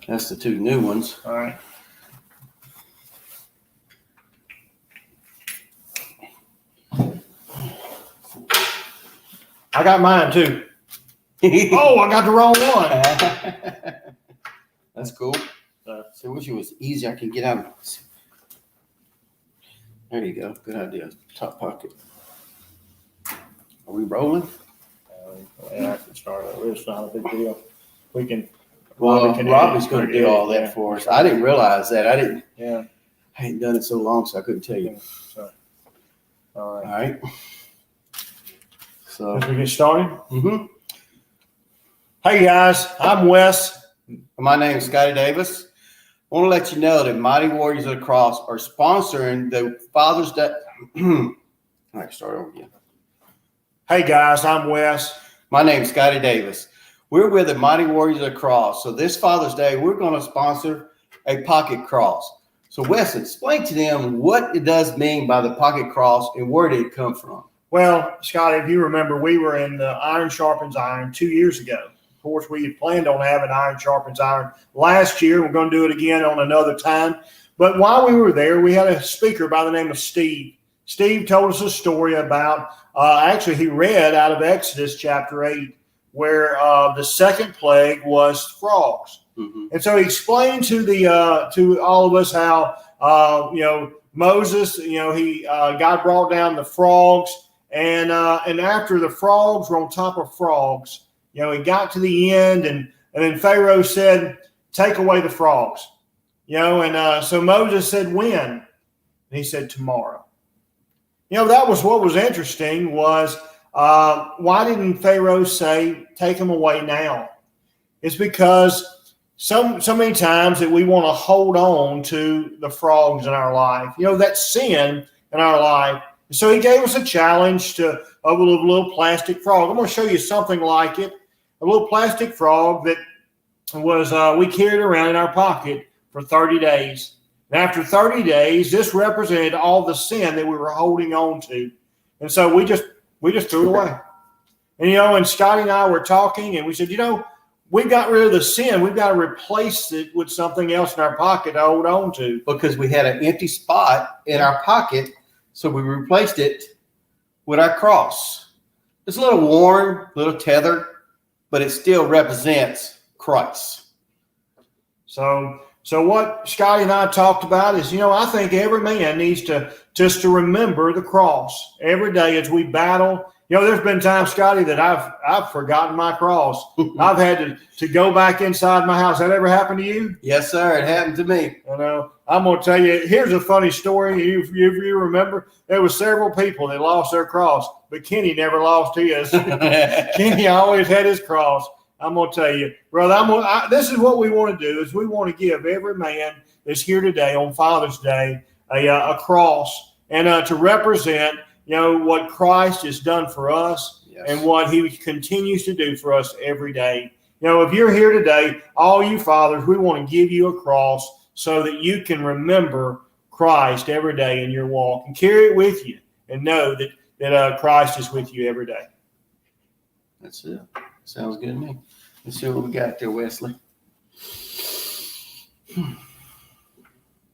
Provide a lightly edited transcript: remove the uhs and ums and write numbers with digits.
That's the two new ones. All right. I got mine too. Oh, I got the wrong one. That's cool. So I wish it was easy. I can get out. There you go. Good idea. Top pocket. Are we rolling? Yeah, I can start over. It's not a big deal. We can. Well, Robbie Robbie's going to do all that for us. I didn't realize that. Yeah. I hadn't done it so long, so I couldn't tell you. So, all All right. right. So. As we get started. Mm-hmm. Hey guys, I'm Wes. My name is Scotty Davis. I want to let you know that Mighty Warriors of the Cross are sponsoring the Father's Day. All right, start over again. Hey guys, I'm Wes. My name is Scotty Davis. We're with the Mighty Warriors of the Cross. So this Father's Day, we're going to sponsor a pocket cross. So Wes, explain to them what it does mean by the pocket cross and where did it come from? Well, Scotty, if you remember, we were in the Iron Sharpens Iron 2 years ago. Of course, we had planned on having Iron Sharpens Iron last year. We're going to do it again on another time. But while we were there, we had a speaker by the name of Steve. Steve told us a story about, actually, he read out of Exodus chapter 8, where the second plague was frogs. Mm-hmm. And so he explained to all of us how, Moses, God brought down the frogs. And after the frogs were on top of frogs, he got to the end, and then Pharaoh said, "Take away the frogs." So Moses said, "When?" And he said, "Tomorrow." That was what was interesting was why didn't Pharaoh say, "Take them away now"? It's because so many times that we want to hold on to the frogs in our life, that sin in our life. So he gave us a challenge of a little plastic frog. I'm going to show you something like it. A little plastic frog that was we carried around in our pocket for 30 days. And after 30 days, this represented all the sin that we were holding on to. And so we just threw it away. And Scotty and I were talking, and we said, we got rid of the sin. We've got to replace it with something else in our pocket to hold on to. Because we had an empty spot in our pocket, so we replaced it with our cross. It's a little worn, a little tethered, but it still represents Christ. So what Scotty and I talked about is, I think every man needs to remember the cross every day as we battle. There's been times, Scotty, that I've forgotten my cross. I've had to go back inside my house. That ever happened to you? Yes, sir. It happened to me. I'm going to tell you, here's a funny story. If you remember, there was several people that lost their cross, but Kenny never lost his. Kenny always had his cross. I'm going to tell you, brother, this is what we want to do is we want to give every man that's here today on Father's Day a cross and to represent what Christ has done for us. Yes. And what he continues to do for us every day. If you're here today, all you fathers, we want to give you a cross so that you can remember Christ every day in your walk and carry it with you and know that Christ is with you every day. That's it. Sounds good to me. Let's see what we got there, Wesley.